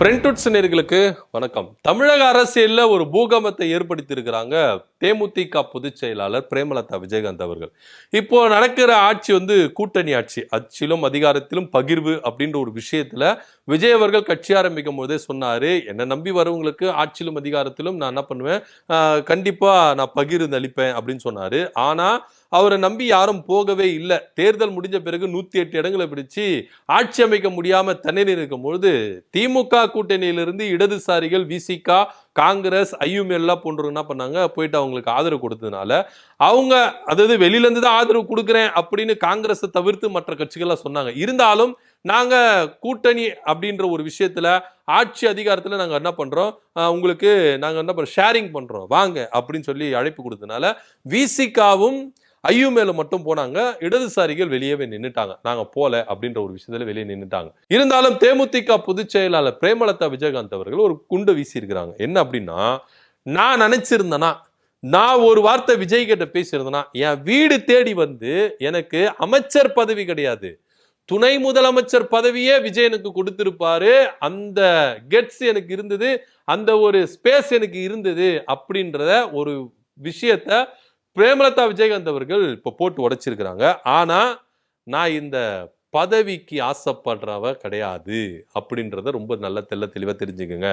பிரிண்டட்ஸ் நேயர்களுக்கு வணக்கம். தமிழக அரசியல்ல ஒரு பூகம்பத்தை ஏற்படுத்தி இருக்கிறாங்க தேமுதிக பொதுச் செயலாளர் பிரேமலதா விஜயகாந்த் அவர்கள். இப்போ நடக்கிற ஆட்சி கூட்டணி ஆட்சி, ஆட்சியிலும் அதிகாரத்திலும் பகிர்வு அப்படின்ற ஒரு விஷயத்துல விஜய் அவர்கள் கட்சி ஆரம்பிக்கும் போதே சொன்னாரு, என்ன நம்பி வரவங்களுக்கு ஆட்சியிலும் அதிகாரத்திலும் நான் என்ன பண்ணுவேன், கண்டிப்பா நான் பகிர்ந்து அளிப்பேன் அப்படின்னு சொன்னாரு. ஆனா அவரை நம்பி யாரும் போகவே இல்லை. தேர்தல் முடிஞ்ச பிறகு 108 இடங்களை பிடிச்சு ஆட்சி அமைக்க முடியாம தண்ணீர் இருக்கும் பொழுது திமுக கூட்டணியிலிருந்து இடதுசாரிகள் விசிகா, காங்கிரஸ், ஐயுமெல்லா போன்றவங்க என்ன பண்ணாங்க, போயிட்டு அவங்களுக்கு ஆதரவு கொடுத்ததுனால அவங்க அதாவது வெளியில இருந்து தான் ஆதரவு கொடுக்குறேன் அப்படின்னு காங்கிரஸை தவிர்த்து மற்ற கட்சிகள்லாம் சொன்னாங்க. இருந்தாலும் நாங்க கூட்டணி அப்படின்ற ஒரு விஷயத்துல ஆட்சி அதிகாரத்துல நாங்க என்ன பண்றோம், உங்களுக்கு நாங்க என்ன பண்றோம், ஷேரிங் பண்றோம் வாங்க அப்படின்னு சொல்லி அழைப்பு கொடுத்ததுனால விசிகாவும் ஐயுமேல மட்டும் போனாங்க. இடதுசாரிகள் வெளியவே நின்றுட்டாங்க, நாங்க போல அப்படின்ற ஒரு விஷயத்துல வெளியே நின்றுட்டாங்க. இருந்தாலும் தேமுதிக பொதுச் செயலாளர் பிரேமலதா விஜயகாந்த் அவர்கள் ஒரு குண்டு வீசி இருக்கிறாங்க. என்ன அப்படின்னா, நான் நினைச்சிருந்தேனா, நான் ஒரு வார்த்தை விஜய் கிட்ட பேசியிருந்தேனா, என் வீடு தேடி வந்து எனக்கு அமைச்சர் பதவி கிடையாது, துணை முதலமைச்சர் பதவியே விஜய் எனக்கு கொடுத்திருப்பாரு. அந்த கெட்ஸ் எனக்கு இருந்தது, அந்த ஒரு ஸ்பேஸ் எனக்கு இருந்தது அப்படின்றத ஒரு விஷயத்த பிரேமலதா விஜயகாந்த் அவர்கள் இப்போ போட்டு உடைச்சிருக்கிறாங்க. ஆனா நான் இந்த பதவிக்கு ஆசைப்படுறவ கிடையாது அப்படின்றத ரொம்ப நல்ல தெளிவா தெரிஞ்சுக்கங்க.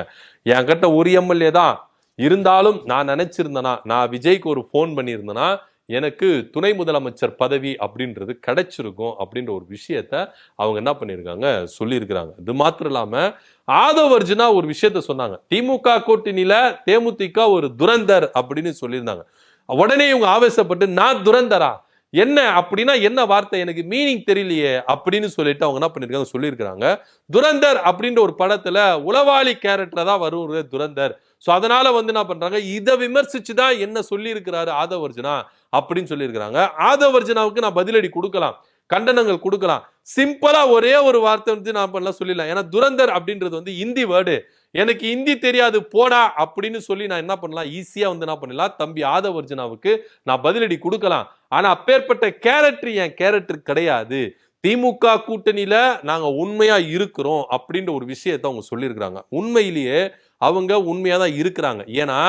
என்கிட்ட ஒரு எம்எல்ஏ தான் இருந்தாலும் நான் நினைச்சிருந்தேனா, நான் விஜய்க்கு ஒரு ஃபோன் பண்ணியிருந்தேனா எனக்கு துணை முதலமைச்சர் பதவி அப்படின்றது கிடைச்சிருக்கும் அப்படின்ற ஒரு விஷயத்த அவங்க என்ன பண்ணியிருக்காங்க, சொல்லியிருக்கிறாங்க. இது மாத்திரம் இல்லாம ஆதவ் அர்ஜுனா ஒரு விஷயத்த சொன்னாங்க. திமுக கூட்டணியில தேமுதிக ஒரு துரந்தர் அப்படின்னு சொல்லியிருந்தாங்க. உடனே இவங்க ஆவேசப்பட்டு நான் துரந்தரா என்ன அப்படின்னா என்ன வார்த்தை, எனக்கு மீனிங் தெரியலையே அப்படின்னு சொல்லிட்டு அவங்க என்ன பண்ணிருக்காங்க, சொல்லியிருக்கிறாங்க. துரந்தர் அப்படின்ற ஒரு படத்துல உளவாளி கேரக்டர் தான் வரும் துரந்தர். சோ அதனால என்ன பண்றாங்க, இதை விமர்சிச்சுதான் என்ன சொல்லி இருக்கிறாரு ஆதவ் அர்ஜுனா அப்படின்னு சொல்லி இருக்கிறாங்க. ஆதவ் அர்ஜுனாவுக்கு நான் பதிலடி கொடுக்கலாம், கண்டனங்கள் கொடுக்கலாம். சிம்பிளா ஒரே ஒரு வார்த்தை நான் பண்ணலாம் சொல்லிடலாம். ஏன்னா துரந்தர் அப்படின்றது இந்தி வேர்டு, எனக்கு இந்தி தெரியாது போடா அப்படின்னு சொல்லி நான் என்ன பண்ணலாம், ஈஸியா என்ன பண்ணலாம், தம்பி ஆதவ் அர்ஜுனாவுக்கு நான் பதிலடி கொடுக்கலாம். ஆனா அப்பேற்பட்ட கேரக்டர் என் கேரக்டர் கிடையாது. திமுக கூட்டணியில நாங்க உண்மையா இருக்கிறோம் அப்படின்ற ஒரு விஷயத்த அவங்க சொல்லியிருக்கிறாங்க. உண்மையிலேயே அவங்க உண்மையா தான் இருக்கிறாங்க. ஏன்னா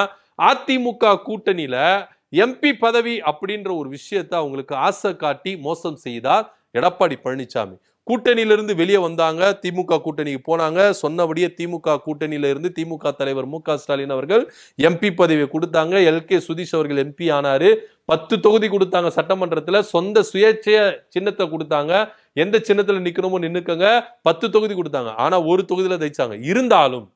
அதிமுக கூட்டணியில எம்பி பதவி அப்படின்ற ஒரு விஷயத்த அவங்களுக்கு ஆசை காட்டி மோசம் செய்தார் எடப்பாடி பழனிசாமி. கூட்டணியிலிருந்து வெளியே வந்தாங்க, திமுக கூட்டணிக்கு போனாங்க. சொன்னபடியே திமுக கூட்டணியில இருந்து திமுக தலைவர் மு.க. ஸ்டாலின் அவர்கள் எம்பி பதவியை கொடுத்தாங்க. எல்.கே. சுதீஷ் அவர்கள் எம்பி ஆனாரு. 10 தொகுதி கொடுத்தாங்க சட்டமன்றத்துல. சொந்த சுயேட்சைய சின்னத்தை கொடுத்தாங்க. எந்த சின்னத்துல நிக்கணுமோ நின்னுக்கங்க. 10 தொகுதி கொடுத்தாங்க. ஆனா ஒரு தொகுதியில ஜெயிச்சாங்க. இருந்தாலும்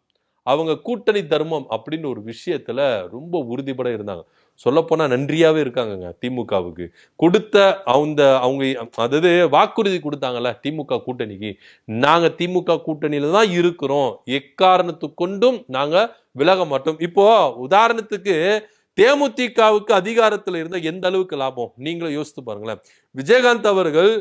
அவங்க கூட்டணி தர்மம் அப்படின்னு ஒரு விஷயத்துல ரொம்ப உறுதிப்பட இருந்தாங்க. சொல்ல போனா நன்றியாவே இருக்காங்க திமுகவுக்கு. கொடுத்த அவங்க அதாவது வாக்குறுதி கொடுத்தாங்கல்ல திமுக கூட்டணிக்கு, நாங்க திமுக கூட்டணியில தான் இருக்கிறோம், எக்காரணத்து கொண்டும் நாங்க விலக மாட்டோம். இப்போ உதாரணத்துக்கு தேமுதிகவுக்கு அதிகாரத்துல இருந்த எந்த அளவுக்கு லாபம் நீங்களும் யோசித்து பாருங்களேன். விஜயகாந்த் அவர்கள்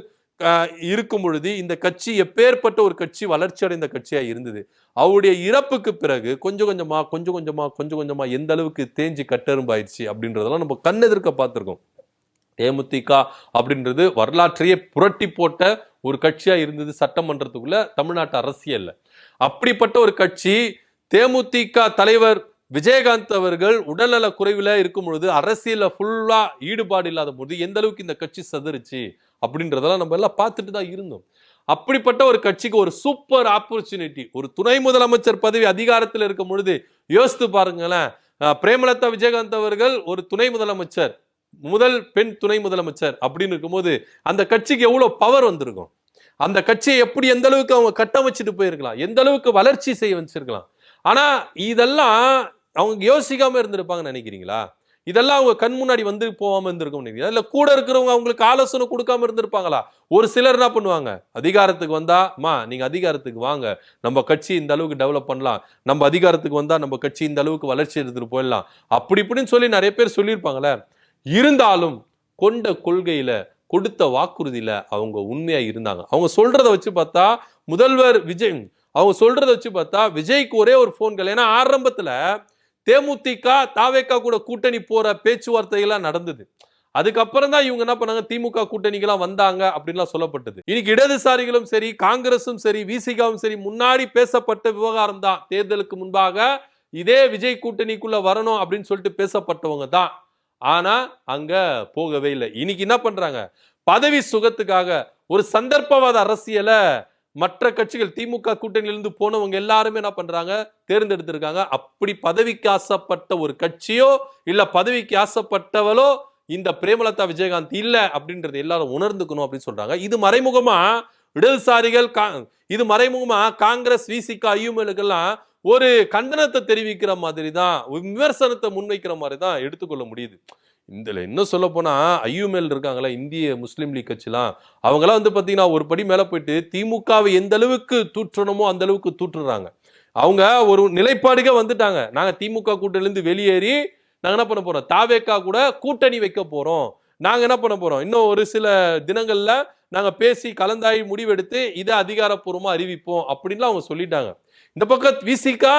இருக்கும் பொழுது இந்த கட்சி எப்பேற்பட்ட ஒரு கட்சி, வளர்ச்சி அடைந்த கட்சியா இருந்தது. அவருடைய இறப்புக்கு பிறகு கொஞ்சம் கொஞ்சமா எந்த அளவுக்கு தேஞ்சு கட்டெரும்பாயிடுச்சு அப்படின்றதெல்லாம் நம்ம கண்ணெதிர்க்க பார்த்திருக்கோம். தேமுதிக அப்படின்றது வரலாற்றையே புரட்டி போட்ட ஒரு கட்சியா இருந்தது சட்டமன்றத்துக்குள்ள, தமிழ்நாட்டு அரசியல்ல. அப்படிப்பட்ட ஒரு கட்சி தேமுதிக தலைவர் விஜயகாந்த் அவர்கள் உடல்நல குறைவுல இருக்கும் பொழுது, அரசியல ஃபுல்லா ஈடுபாடு இல்லாத போது எந்த அளவுக்கு இந்த கட்சி சதுருச்சு அப்படின்றதெல்லாம் நம்ம எல்லாம் பார்த்துட்டு தான் இருந்தோம். அப்படிப்பட்ட ஒரு கட்சிக்கு ஒரு சூப்பர் ஆப்பர்ச்சுனிட்டி, ஒரு துணை முதலமைச்சர் பதவி அதிகாரத்தில் இருக்கும் பொழுது யோசித்து பாருங்களேன். பிரேமலதா விஜயகாந்த் அவர்கள் ஒரு துணை முதலமைச்சர், முதல் பெண் துணை முதலமைச்சர் அப்படின்னு இருக்கும்போது அந்த கட்சிக்கு எவ்வளவு பவர் வந்திருக்கும். அந்த கட்சியை எப்படி எந்த அளவுக்கு அவங்க கட்டமைச்சிட்டு போயிருக்கலாம், எந்த அளவுக்கு வளர்ச்சி செய்ய வச்சிருக்கலாம். ஆனா இதெல்லாம் அவங்க யோசிக்காம இருந்திருப்பாங்கன்னு நினைக்கிறீங்களா? இதெல்லாம் அவங்க கண் முன்னாடி போகாம இருந்திருக்கும் நினைக்கிறீங்களா? இல்ல கூட இருக்கிறவங்க அவங்களுக்கு ஆலோசனை கொடுக்காம இருந்திருப்பாங்களா? ஒரு சிலர் என்ன பண்ணுவாங்க, அதிகாரத்துக்கு வந்தா நீங்க அதிகாரத்துக்கு வாங்க, நம்ம கட்சி இந்த அளவுக்கு டெவலப் பண்ணலாம், நம்ம அதிகாரத்துக்கு வந்தா நம்ம கட்சி இந்த அளவுக்கு வளர்ச்சி எடுத்துட்டு போயிடலாம் அப்படி இப்படின்னு சொல்லி நிறைய பேர் சொல்லியிருப்பாங்களே. இருந்தாலும் கொண்ட கொள்கையில, கொடுத்த வாக்குறுதியில அவங்க உண்மையா இருந்தாங்க. அவங்க சொல்றதை வச்சு பார்த்தா முதல்வர் விஜய் அவங்க சொல்றதை வச்சு பார்த்தா விஜய்க்கு ஒரே ஒரு போன்கள். ஏன்னா ஆரம்பத்துல தேமுதிக தாவேகா கூட கூட்டணி போற பேச்சுவார்த்தைகள்லாம் நடந்தது. அதுக்கப்புறம் தான் இவங்க என்ன பண்ணாங்க, திமுக கூட்டணிக்கெல்லாம் வந்தாங்க அப்படின்லாம் சொல்லப்பட்டது. இன்னைக்கு இடதுசாரிகளும் சரி, காங்கிரஸும் சரி, விசிகாவும் சரி, முன்னாடி பேசப்பட்ட விவகாரம் தான். தேர்தலுக்கு முன்பாக இதே விஜய் கூட்டணிக்குள்ள வரணும் அப்படின்னு சொல்லிட்டு பேசப்பட்டவங்க தான். ஆனா அங்க போகவே இல்லை. இன்னைக்கு என்ன பண்றாங்க, பதவி சுகத்துக்காக ஒரு சந்தர்ப்பவாத அரசியலை மற்ற கட்சிகள் திமுக கூட்டணியிலிருந்து போனவங்க எல்லாருமே என்ன பண்றாங்க, தேர்ந்தெடுத்திருக்காங்க. அப்படி பதவிக்கு ஆசைப்பட்ட ஒரு கட்சியோ இல்ல பதவிக்கு ஆசைப்பட்டவளோ இந்த பிரேமலதா விஜயகாந்த் இல்ல அப்படின்றது எல்லாரும் உணர்ந்துக்கணும் அப்படின்னு சொல்றாங்க. இது மறைமுகமா இடதுசாரிகள், இது மறைமுகமா காங்கிரஸ், விசிக, ஐயுமெல்லாம் ஒரு கண்டனத்தை தெரிவிக்கிற மாதிரி தான், விமர்சனத்தை முன்வைக்கிற மாதிரி தான் எடுத்துக்கொள்ள முடியுது. இதுல இன்னும் சொல்ல போனா ஐயுமேல் இருக்காங்களா, இந்திய முஸ்லீம் லீக் கட்சிலாம், அவங்களாம் வந்து பாத்தீங்கன்னா ஒரு படி மேல போயிட்டு திமுகவை எந்த அளவுக்கு தூற்றணுமோ அந்த அளவுக்கு தூற்றுறாங்க. அவங்க ஒரு நிலைப்பாடுக வந்துட்டாங்க. நாங்க திமுக கூட்டணியிலிருந்து வெளியேறி நாங்க என்ன பண்ண போறோம், தாவேகா கூட கூட்டணி வைக்க போறோம். நாங்க என்ன பண்ண போறோம், இன்னும் ஒரு சில தினங்கள்ல நாங்க பேசி கலந்தாய் முடிவெடுத்து இதை அதிகாரப்பூர்வமா அறிவிப்போம் அப்படின்லாம் அவங்க சொல்லிட்டாங்க. இந்த பக்கம் விசிகா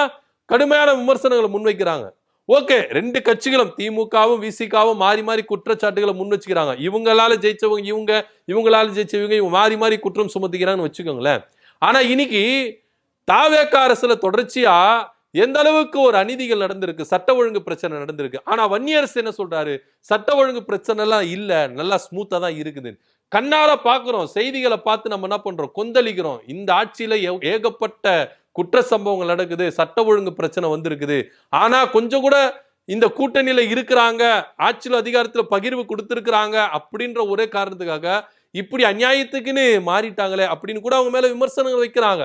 கடுமையான விமர்சனங்களை முன்வைக்கிறாங்க. ஓகே, ரெண்டு கட்சிகளும் திமுகவும் விசிகாவும் மாறி மாறி குற்றச்சாட்டுகளை முன் வச்சுக்கிறாங்க. இவங்களால ஜெயிச்சவங்க இவங்க, இவங்களால ஜெயிச்சவங்க இவங்க, மாறி மாறி குற்றம் சுமத்திக்கிறாங்கன்னு வச்சுக்கோங்களேன். ஆனா இன்னைக்கு தாவேகா அரசுல தொடர்ச்சியா எந்த அளவுக்கு ஒரு அநீதிகள் நடந்திருக்கு, சட்ட ஒழுங்கு பிரச்சனை நடந்திருக்கு. ஆனா வன்னியரசு என்ன சொல்றாரு, சட்ட ஒழுங்கு பிரச்சனை எல்லாம் இல்ல, நல்லா ஸ்மூத்தா தான் இருக்குது. கண்ணால பாக்குறோம், செய்திகளை பார்த்து நம்ம என்ன பண்றோம், கொந்தளிக்கிறோம். இந்த ஆட்சியில ஏகப்பட்ட குற்ற சம்பவங்கள் நடக்குது, சட்ட ஒழுங்கு பிரச்சனை வந்திருக்குது. ஆனா கொஞ்சம் கூட இந்த கூட்டணியில இருக்கிறாங்க, ஆட்சியில் அதிகாரத்துல பகிர்வு கொடுத்திருக்கிறாங்க அப்படின்ற ஒரே காரணத்துக்காக இப்படி அநியாயத்துக்குன்னு மாறிட்டாங்களே அப்படின்னு கூட அவங்க மேல விமர்சனங்கள் வைக்கிறாங்க.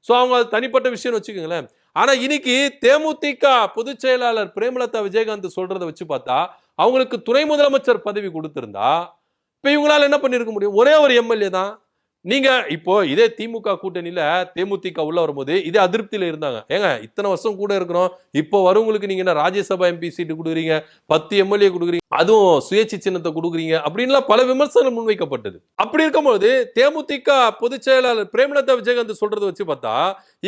சோ அவங்க தனிப்பட்ட விஷயம் வச்சுக்கோங்களேன். ஆனா இன்னைக்கு தேமுதிக பொதுச் செயலாளர் பிரேமலதா விஜயகாந்த் சொல்றதை வச்சு பார்த்தா, அவங்களுக்கு துணை முதலமைச்சர் பதவி கொடுத்திருந்தா இப்ப இவங்களால என்ன பண்ணிருக்க முடியும், ஒரே ஒரு எம்எல்ஏ தான். நீங்க இப்போ இதே திமுக கூட்டணியில தேமுதிக உள்ள வரும்போது இதே அதிருப்தியில இருந்தாங்க. ஏங்க இத்தனை வருஷம் கூட இருக்கிறோம், இப்போ வரவங்களுக்கு நீங்க என்ன ராஜ்யசபா எம்பி சீட்டு கொடுக்குறீங்க, 10 எம்எல்ஏ கொடுக்குறீங்க, அதுவும் சுயேட்சை சின்னத்தை கொடுக்குறீங்க அப்படின்லாம் பல விமர்சனம் முன்வைக்கப்பட்டது. அப்படி இருக்கும்போது தேமுதிக பொதுச் செயலாளர் பிரேமலதா விஜயகாந்த் சொல்றதை வச்சு பார்த்தா,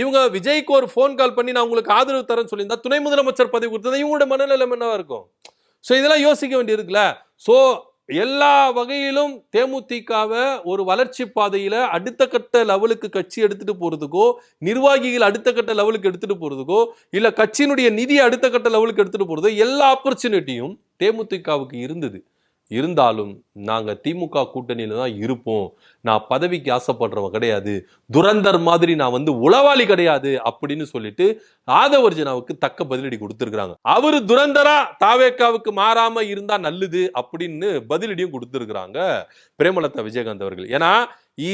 இவங்க விஜய்க்கு ஒரு போன் கால் பண்ணி நான் உங்களுக்கு ஆதரவு தரேன்னு சொல்லியிருந்தா துணை முதலமைச்சர் பதவி கொடுத்தது இவங்களோட மனநிலைமை என்னவா இருக்கும்? சோ இதெல்லாம் யோசிக்க வேண்டி இருக்குல்ல. சோ எல்லா வகையிலும் தேமுதிகவை ஒரு வளர்ச்சி பாதையில அடுத்த கட்ட லெவலுக்கு கட்சி எடுத்துட்டு போறதுக்கோ, நிர்வாகிகள் அடுத்த கட்ட லெவலுக்கு எடுத்துட்டு போறதுக்கோ, இல்ல கட்சியினுடைய நிதி அடுத்த கட்ட லெவலுக்கு எடுத்துட்டு போறதோ எல்லா ஆப்பர்ச்சுனிட்டியும் தேமுதிகவுக்கு இருந்தது. இருந்தாலும் நாங்க திமுக கூட்டணியில தான் இருப்போம், நான் பதவிக்கு ஆசைப்படுறவன் கிடையாது, துரந்தர் மாதிரி நான் வந்து உளவாளி கிடையாது அப்படின்னு சொல்லிட்டு ஆதவர்ஜனாவுக்கு தக்க பதிலடி கொடுத்திருக்காங்க. அவரு துரந்தரா தாவேக்காவுக்கு மாறாம இருந்தா நல்லது அப்படின்னு பதிலடியும் கொடுத்திருக்கிறாங்க பிரேமலதா விஜயகாந்த் அவர்கள். ஏன்னா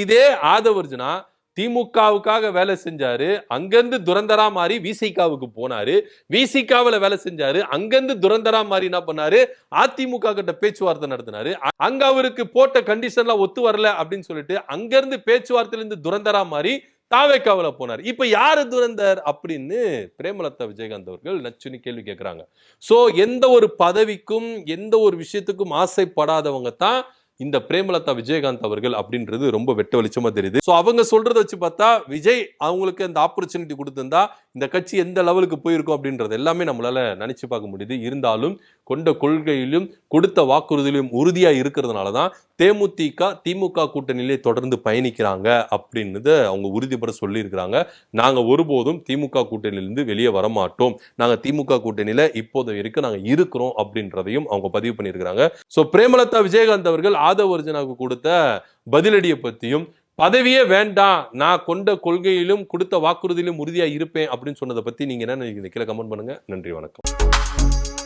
இதே ஆதவர்ஜனா திமுகவுக்காக வேலை செஞ்சாரு, அங்கிருந்து துரந்தரா மாறி விசிகாவுக்கு போனாரு, விசிகாவில வேலை செஞ்சாரு, அங்கிருந்து துரந்தரா மாறி என்ன பண்ணாரு, அதிமுக கிட்ட பேச்சுவார்த்தை நடத்தினாரு. அங்க அவருக்கு போட்ட கண்டிஷன்லாம் ஒத்து வரல அப்படின்னு சொல்லிட்டு அங்கிருந்து பேச்சுவார்த்தையில இருந்து துரந்தரா மாறி தாவேக்காவில போனார். இப்ப யாரு துரந்தர் அப்படின்னு பிரேமலதா விஜயகாந்த் அவர்கள் நச்சுன்னு கேள்வி கேட்கிறாங்க. சோ எந்த ஒரு பதவிக்கும் எந்த ஒரு விஷயத்துக்கும் ஆசைப்படாதவங்க தான் இந்த பிரேமலதா விஜயகாந்த் அவர்கள் அப்படின்றது ரொம்ப வெட்ட வெளிச்சமா தெரியுது. சோ அவங்க சொல்றதை வச்சு பார்த்தா விஜய் அவங்களுக்கு அந்த ஆப்பர்ச்சுனிட்டி கொடுத்திருந்தா இந்த கட்சி எந்த லெவலுக்கு போயிருக்கும் அப்படின்றது எல்லாமே நம்மளால நினைச்சு பார்க்க முடியுது. இருந்தாலும் கொண்ட கொள்கையிலும் கொடுத்த வாக்குறுதியிலும் உறுதியா இருக்கிறதுனாலதான் தேமுதிக திமுக கூட்டணியிலே தொடர்ந்து பயணிக்கிறாங்க அப்படின்னுத அவங்க உறுதிப்பட சொல்லி இருக்கிறாங்க. நாங்க ஒருபோதும் திமுக கூட்டணியிலிருந்து வெளியே வரமாட்டோம், நாங்க திமுக கூட்டணியில இப்போது வரைக்கும் நாங்க இருக்கிறோம் அப்படின்றதையும் அவங்க பதிவு பண்ணியிருக்கிறாங்க. சோ பிரேமலதா விஜயகாந்த் அவர்கள் ஆதவர்ஜனாவுக்கு கொடுத்த பதிலடியை பத்தியும், பதவியே வேண்டாம், நான் கொண்ட கொள்கையிலும் கொடுத்த வாக்குறுதியிலும் உறுதியா இருப்பேன் அப்படின்னு சொன்னதை பத்தி நீங்க என்ன நினைக்கிறீங்க? கீழே கமெண்ட் பண்ணுங்க. நன்றி, வணக்கம்.